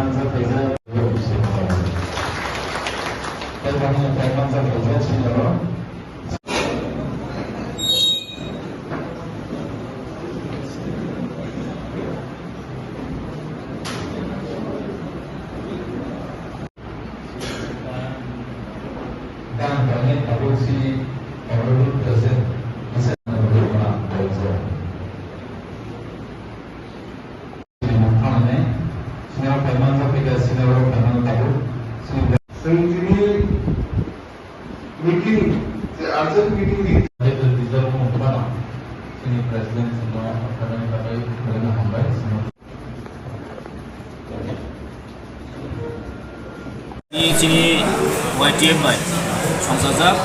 Permanza Paiza Permanza Paiza Sinoro dan banyak produksi produk tersebut bisa menerima belajar. Sinal Permanza Paiza Sinoro Permanza Sendiri meeting, urgent meeting di ini presiden semua akan kami menerima hamba semua. Ini YTM bai সংসদক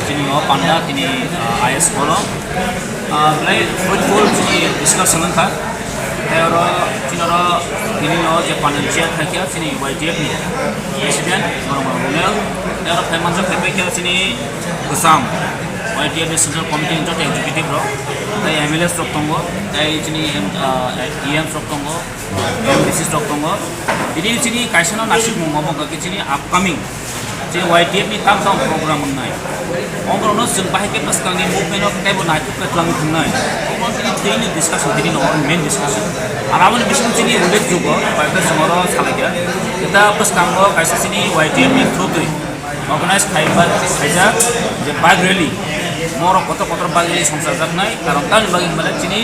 তিনি পান্ডা তিনি is বলো প্রায় football তিনি discussion থা এর তিনর তিনি যে পান্ডা থাকে তিনি YTM ni প্রেসিডেন্ট নরমাল বলেল এর ফেমানজা ফেপেকে তিনি গোসাম YTM ni central committee in charge executive র তাই এমএলএ স্ট্রকটঙ্গ তাই তিনি ইএম স্ট্রকটঙ্গ এমডিসি স্ট্রকটঙ্গ তিনি কাইসানা নাসিক মমবঙ্গ তিনি আপকামিং যে YTM ni tam program nai ongro जों बाहायके पासकांनि मुभमेन्ट अफ टेबल नाइटुक खालामनो थांनाय ongro তিনি थैनो डिसकासन दिनि नर मेन डिसकासन आरामन बिसिम चिनि उल्लेख जुग बायका समरो सालाया एता पासकांगो काइसा चिनि YTM नि थ्रुयै अर्गानाइज खायजा जे बाइक रैली मोर कत बाइक रैली संसार जानाय कारण तानि बागि माने चिनि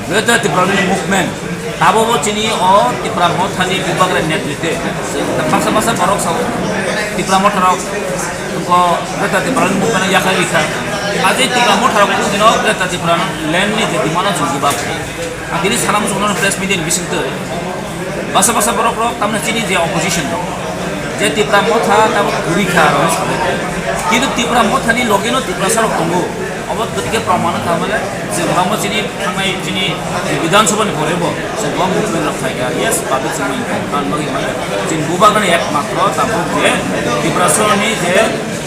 वेदा टिप्रानि मुभमेन्ट ताबो चिनि अ टिप्रा मथानि विभागनि नेतृत्वे पासा बरक साव टिप्रा मथाराव को वेदा टिप्रानि मुभमेन्ट याखा लिखा आजे टिप्रा मथाराव दिनो वेदा टिप्रानि लेन्डनि जे दिमाना जुगिबा दिनि सानाम जनो प्रेस मिडिया बिसिंतो पासा बरक तामने चिनि जे अपोजिशन जे टिप्रा मथा ताबो गुरिखा किन्तु टिप्रा मथानि लगेनो टिप्रा सारक दंगो अबत गतिके प्रमाण थामाले जे ब्रह्म चिनि थांनाय चिनि विधानसभानि भरेबो जे ब्रह्म मुभमेन्ट रखायगा यस पाबे चिनि कान लगे माने चिन बुबागनि एकमात्र ताबो जे टिप्रासरनि जे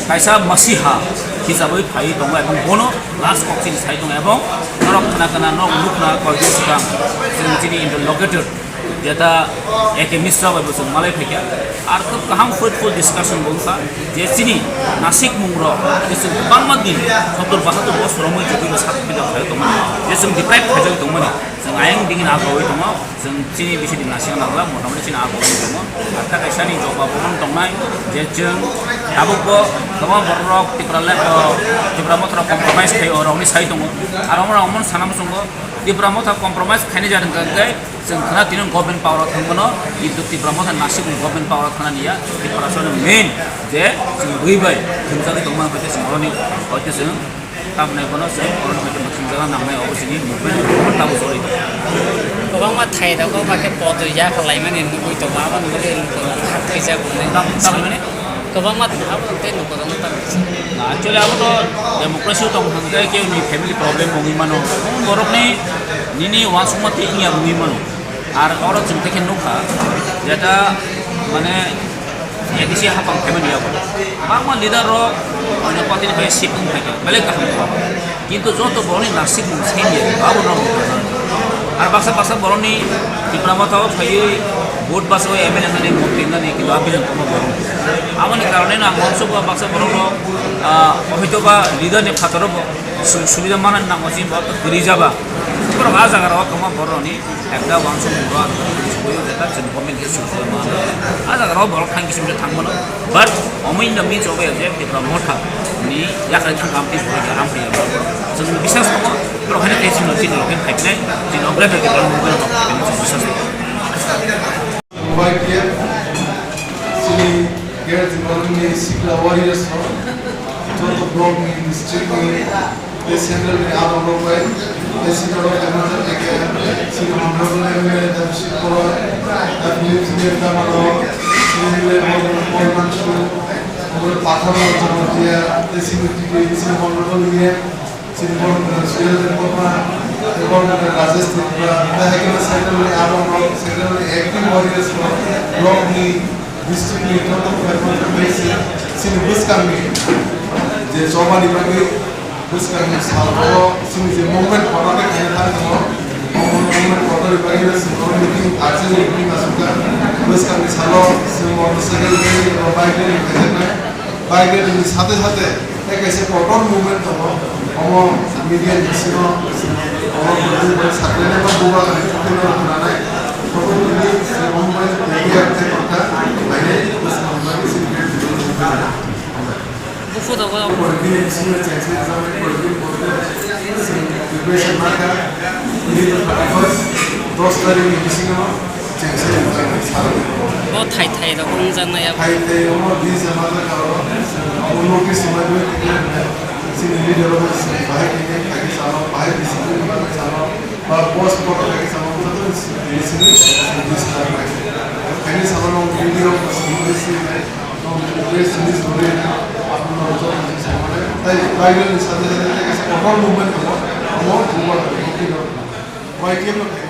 कायसा मसिहा हिसाबै फाइ दङ एबं बनो लास्ट कक्सिन साइ दङ एबं नरक खाना नरक लुकना कयदिसकाम जों चिनि इन्टरलकेटर जेता एके मिश्रा बाबो जों मालाय फैया आर खोब गाहाम फ्रुटफुल डिसकाशन बोलसा जे चिनि नासिक मुंग्र जे गोबां दिन 70-72 बोसोर मै जुगिबो सार्टिफिकेट थायो दङ जे जों डिप्राइभ खाजों दङ जों आयं दिगिन आगोयै दङ जों चिनि बिसिनि नासिक नागला मथामथि चिनि आगोयै दङ आथा कायसानि जबा बन दंनाय जे जों दाबो गोबां बररक टिप्रा मथरा कम्प्रमाइज थायो रावनि साइ दङ आरो रावमन सानाम संगो टिप्रा मथा कम्प्रमाइज खायनाय जादों गाय जों खाना दिनो गभर्नमेन्ट पावाराव थांगोनो किन्तु टिप्रा मथा नासिक गभर्नमेन्ट पावाराव थांनानिया टिप्रासरनि मेन जे जों बैबाय थोंजाङै दंमोन बायदि जोंनि हयतो जों तामनाय बनो जों अरनबायदि थोंजाङा नांनाय अबसिनि मुभमेन्ट ताबो जरि गोबां मा थाइदाव माके पदया खालायमाने नुगै तो माबा नुगै हातैजा गुनै तामने गोबां मा थाबो ते नुगै एक्चुअली अब तो डेमोक्रेसी दं थांगाय के नि फैमिली प्रॉब्लम मोगी मानो बरकनि निनि वासुमति इया बुङि मानो आर और जों तेखे नुखा जेटा माने एदिसि हापां फेमिलिया मा लिडार रो माने पतिनि भाई सिपिं थाके बेलेग काहाम किन्तु जतो बरनि नासिक मुसेनिया बाबु न आर बासा बरनि टिप्रामताव फायै भोट बासो एमएलए नानि मन्त्रि नानि किन्तु आबिजन कम बर आमनि कारणे ना मन्सबा बासा बरनो हयतोबा लिडारनि फातरब सुबिदा मानानि नांगौसिम गरि जाबा फोराव आ जागाराव कमा बरनि एकदा वांस मुरा सुबिदा जेता जों गभर्नमेन्ट इस्यु मा आ जागाराव बर थांखिसिम थांबोनो बाट अमैन द मिन्स अफ जे टिप्रामता नि याखा थांखामति बरनि आराम फैयो जों बिसास दङ प्रखानि टेसिन चिन लकेन थाइनाय चिन अग्रेफे टिप्रा मुभमेन्ट अफ बिसास YTM sini girls involving Sikla warriors ho joto blog ni district ni the central ni ado blog hai this is all another like sini honorable MLA Damshik Kora that lives near Tamaro sini le Morman Shu और पाथर जमा दिया देसी मिट्टी के sini honorable ni sini honorable Sri Lanka এবং রাজস্থান দেখা গেল সেন্ট্রাল আরো সেন্ট্রাল একটি ওয়ারিয়ার্স ব্লক নি ডিস্ট্রিক্ট নি যত পারফরম্যান্স হয়েছে সিনি বুসকামি যে সবাই বাকি বুসকামি সালও সিনি যে মুভমেন্ট ফটোতে খেলা থাকে মুভমেন্ট ফটো বাকি আছে মিটিং আছে মিটিং আসুকা বৈশাখী সালো মোটরসাইকেল বাইক বাইকের সাথে সাথে একেছে অটল মুভমেন্ট হব অম মিডিয়া দিছিল সাকলেনে বা দুবা ফটো নাই ফটো দিলি অমবাইল মিডিয়া কথা বাইরে buku to ko porque si me chance examen porque preparation marca ini first 10 तारीख में किसी का chance examen bo thai to kong jang na ya hai te uno 20 हमारा करो उन लोग के समझ में सिंगली डेवलप बाहर के ताकि सालों बाहर डिसिप्लिन में सालों और पोस्ट फोटो के सालों तो डिसिप्लिन दिस करना है कहीं सालों वीडियो इंग्लिश में तो प्लेस इंग्लिश बोले अपना जो सामान ताई बाइबल साथ साथ के ऑटो मूवमेंट को हम वो वाई के